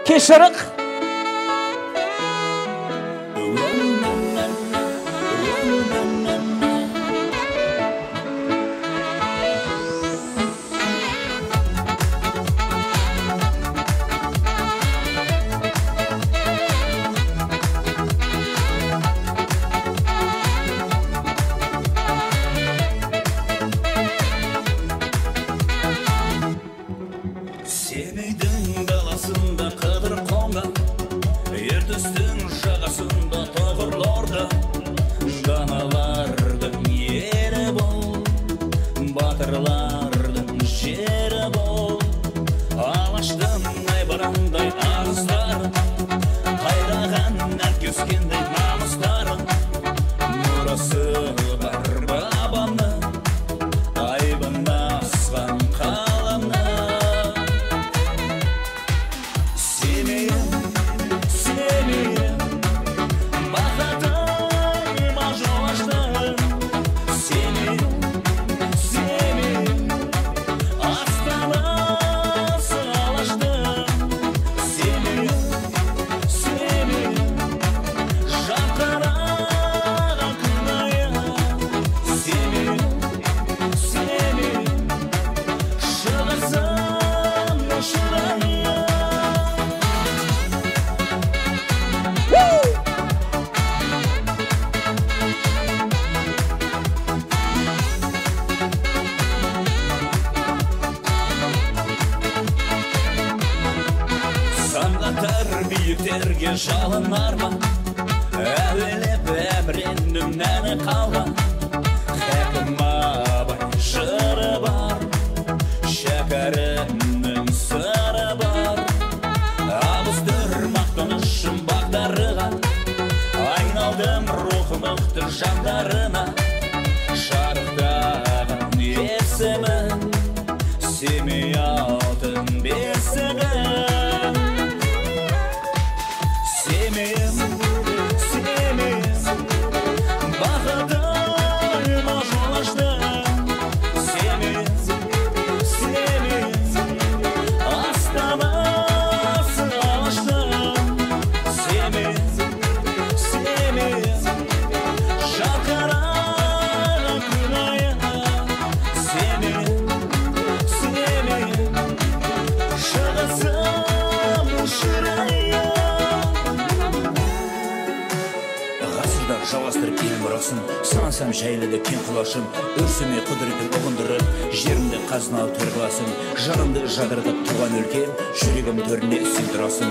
Кешірік. Семейдің даласында қыдыр қонған, ертістің жағасында тоғырлорда, даналардың ері бол, батырлардың жері бол. Алаштың айбарандай ағыстарын, қайраған әркескендей намыстарын, мұрасы бар бабамның, айбын асқан қаламның. Биіктерге жалын арман, әуелеп әміреннің әні қалған. Хәкім абай жыры бар, шәкәрімнің сыры бар. Абыздар мақтанышым бағдарыған, айналдым рухы мықты жандарына. Шарықтаған есімін, Семей алтын бесігін. Жалғастырып ел мұрасын, сансам жайлыды кен құлашым, өрсіме құдыретін ұғындырып, жерімді қазыналы төр қыласым, жағымды жадырдып туған өлкем, жүрегім төріне сен тұрасың.